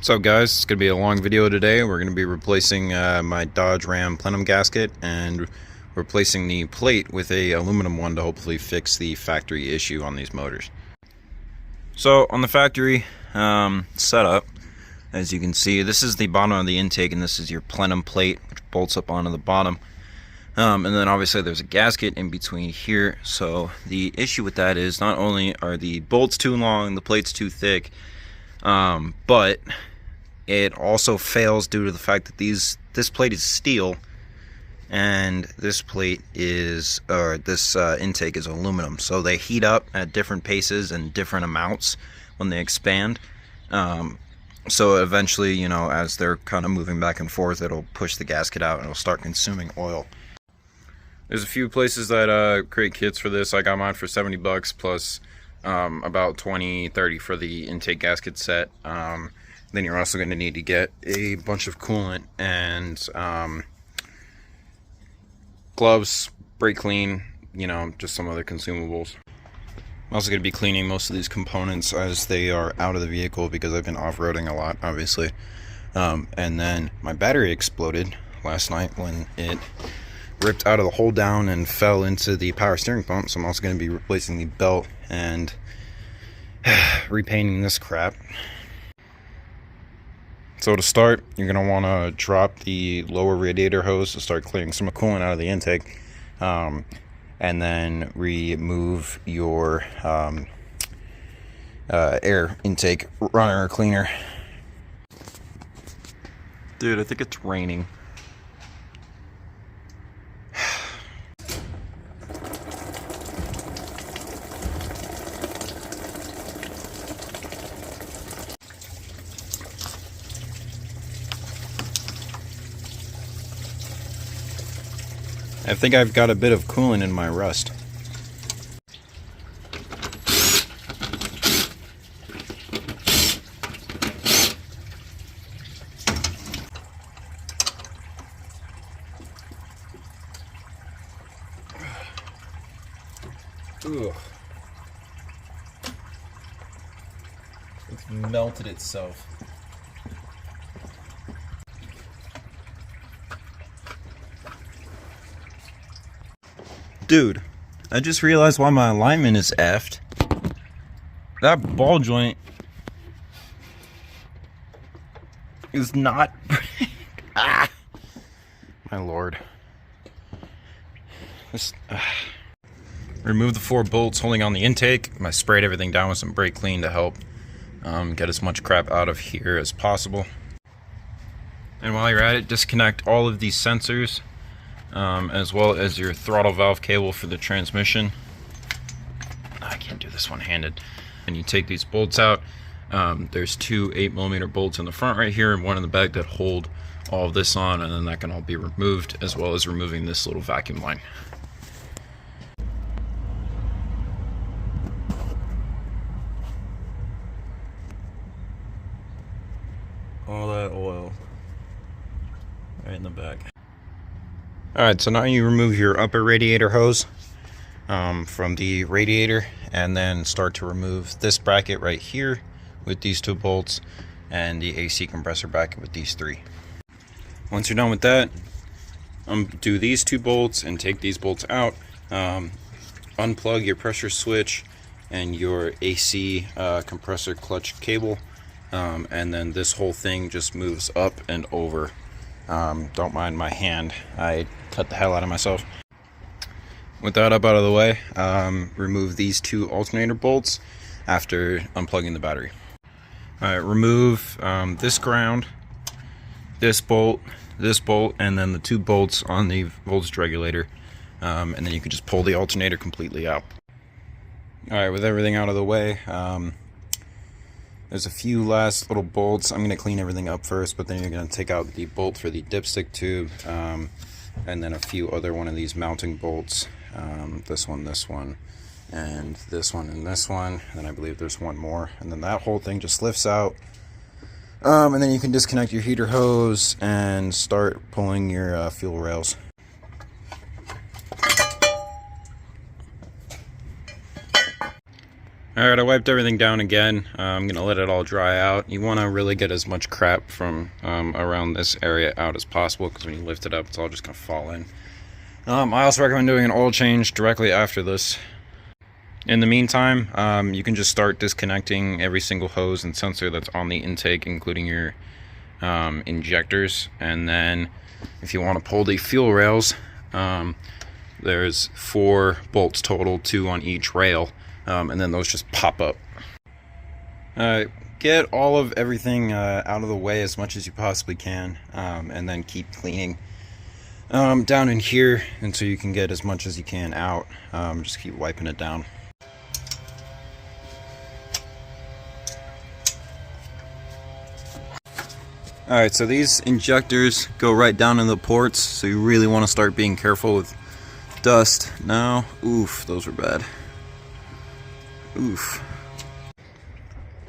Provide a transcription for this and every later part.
What's up, guys? It's going to be a long video today. We're going to be replacing my Dodge Ram plenum gasket and replacing the plate with a aluminum one to hopefully fix the factory issue on these motors. So on the factory setup, as you can see, this is the bottom of the intake and this is your plenum plate, which bolts up onto the bottom. And then obviously there's a gasket in between here. So the issue with that is not only are the bolts too long, the plate's too thick, but it also fails due to the fact that this plate is steel and this plate is, intake is aluminum. So they heat up at different paces and different amounts when they expand. So eventually, you know, as they're kind of moving back and forth, it'll push the gasket out and it'll start consuming oil. There's a few places that create kits for this. I got mine for 70 bucks plus about 20-30 for the intake gasket set. Then you're also going to need to get a bunch of coolant and gloves, brake clean, you know, just some other consumables. I'm also going to be cleaning most of these components as they are out of the vehicle because I've been off-roading a lot, obviously. And then my battery exploded last night when it ripped out of the hold down and fell into the power steering pump. So I'm also going to be replacing the belt and repainting this crap. So to start, you're going to want to drop the lower radiator hose to start clearing some coolant out of the intake, and then remove your air intake runner or cleaner. Dude, I think it's raining. I think I've got a bit of coolant in my rust. Ugh. It's melted itself. Dude, I just realized why my alignment is effed. That ball joint is not... Ah! My lord. Remove the 4 bolts holding on the intake. I sprayed everything down with some brake clean to help get as much crap out of here as possible. And while you're at it, disconnect all of these sensors, as well as your throttle valve cable for the transmission. I can't do this one-handed. And you take these bolts out. There's 2 8mm bolts in the front right here and one in the back that hold all of this on, and then that can all be removed, as well as removing this little vacuum line. All that oil right in the back. Alright, so now you remove your upper radiator hose from the radiator, and then start to remove this bracket right here with these 2 bolts and the AC compressor bracket with these 3. Once you're done with that, undo these 2 bolts and take these bolts out. Unplug your pressure switch and your AC compressor clutch cable, and then this whole thing just moves up and over. Don't mind my hand, I cut the hell out of myself. With that up out of the way, remove these 2 alternator bolts after unplugging the battery. Alright, remove this ground, this bolt, and then the 2 bolts on the voltage regulator, and then you can just pull the alternator completely out. Alright, with everything out of the way, there's a few last little bolts. I'm going to clean everything up first, but then you're going to take out the bolt for the dipstick tube, and then a few other one of these mounting bolts. This one, and this one, and this one. And then I believe there's one more. And then that whole thing just lifts out. And then you can disconnect your heater hose and start pulling your fuel rails. Alright, I wiped everything down again. I'm going to let it all dry out. You want to really get as much crap from around this area out as possible, because when you lift it up, it's all just going to fall in. I also recommend doing an oil change directly after this. In the meantime, you can just start disconnecting every single hose and sensor that's on the intake, including your injectors. And then if you want to pull the fuel rails, there's 4 bolts total, 2 on each rail. And then those just pop up. Get all of everything out of the way as much as you possibly can, and then keep cleaning down in here until you can get as much as you can out. Just keep wiping it down. Alright, so these injectors go right down in the ports, so you really want to start being careful with dust now. Oof, those were bad. Oof.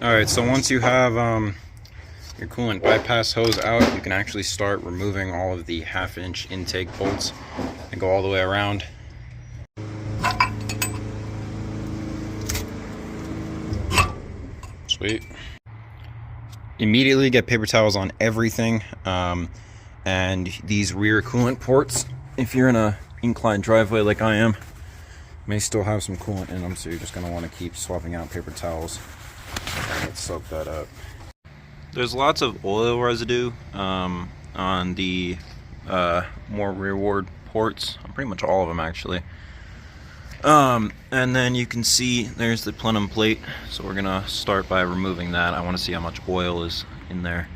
Alright, so once you have your coolant bypass hose out, you can actually start removing all of the 1/2-inch intake bolts and go all the way around. Sweet. Immediately get paper towels on everything, and these rear coolant ports, if you're in a inclined driveway like I am, may still have some coolant in them, so you're just going to want to keep swapping out paper towels and soak that up. There's lots of oil residue on the more rearward ports, pretty much all of them actually. And then you can see there's the plenum plate, so we're going to start by removing that. I want to see how much oil is in there.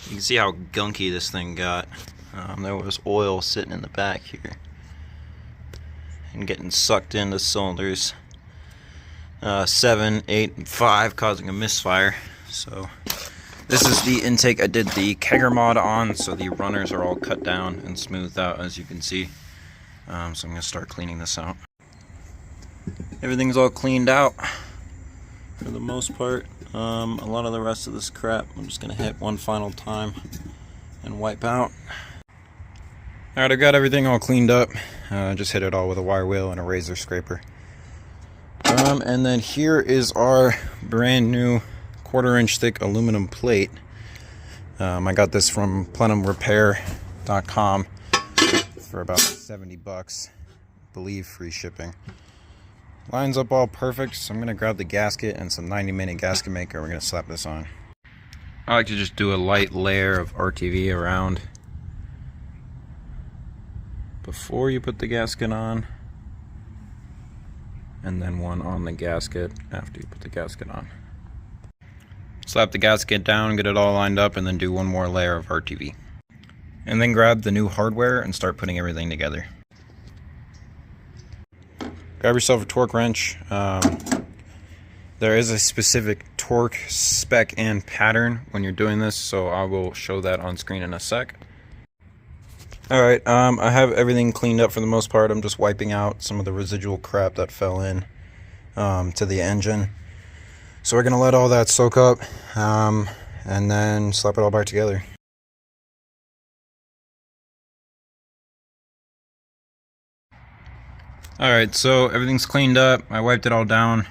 You can see how gunky this thing got. There was oil sitting in the back here and getting sucked into cylinders 7, 8, and 5, causing a misfire. So this is the intake I did the kegger mod on, so the runners are all cut down and smoothed out, as you can see. So I'm going to start cleaning this out. Everything's all cleaned out for the most part. A lot of the rest of this crap I'm just going to hit one final time and wipe out. Alright, I've got everything all cleaned up. Just hit it all with a wire wheel and a razor scraper. And then here is our brand new 1/4-inch thick aluminum plate. I got this from plenumrepair.com for about 70 bucks. I believe free shipping. Lines up all perfect, so I'm going to grab the gasket and some 90-minute gasket maker. We're going to slap this on. I like to just do a light layer of RTV around before you put the gasket on, and then one on the gasket after you put the gasket on. Slap the gasket down, get it all lined up, and then do one more layer of RTV. And then grab the new hardware and start putting everything together. Grab yourself a torque wrench. There is a specific torque spec and pattern when you're doing this, so I will show that on screen in a sec. Alright, I have everything cleaned up for the most part. I'm just wiping out some of the residual crap that fell in to the engine. So we're going to let all that soak up and then slap it all back together. Alright, so everything's cleaned up. I wiped it all down.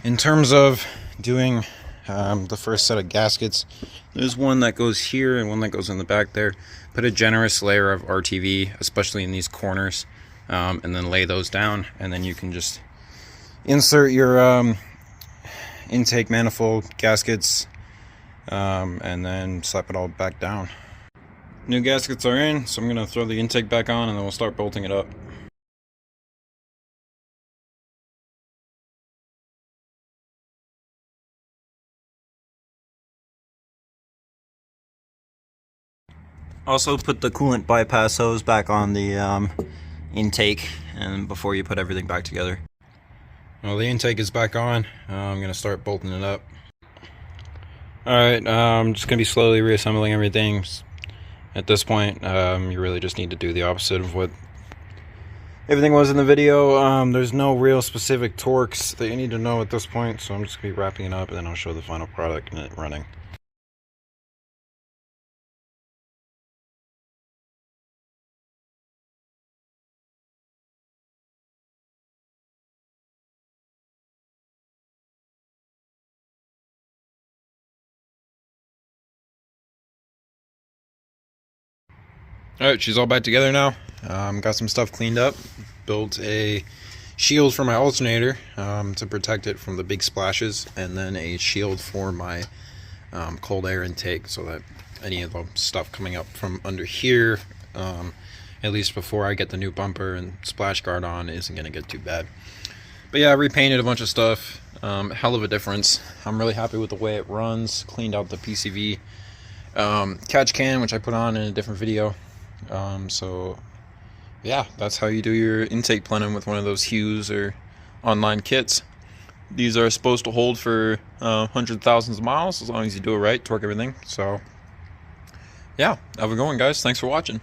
In terms of doing the first set of gaskets, there's one that goes here and one that goes in the back there. Put a generous layer of RTV, especially in these corners, and then lay those down, and then you can just insert your intake manifold gaskets and then slap it all back down. New gaskets are in, so I'm going to throw the intake back on and then we'll start bolting it up. Also put the coolant bypass hose back on the intake and before you put everything back together. Well, the intake is back on. I'm going to start bolting it up. Alright, I'm just going to be slowly reassembling everything. At this point, you really just need to do the opposite of what everything was in the video. There's no real specific torques that you need to know at this point, so I'm just going to be wrapping it up and then I'll show the final product and it running. Alright, she's all back together now. Got some stuff cleaned up. Built a shield for my alternator to protect it from the big splashes, and then a shield for my cold air intake so that any of the stuff coming up from under here, at least before I get the new bumper and splash guard on, isn't going to get too bad. But yeah, I repainted a bunch of stuff. Hell of a difference. I'm really happy with the way it runs. Cleaned out the PCV catch can, which I put on in a different video. So yeah, that's how you do your intake plenum with one of those Hughes or online kits. These are supposed to hold for hundreds of thousands of miles as long as you do it right, torque everything. So yeah, have a good one, guys. Thanks for watching.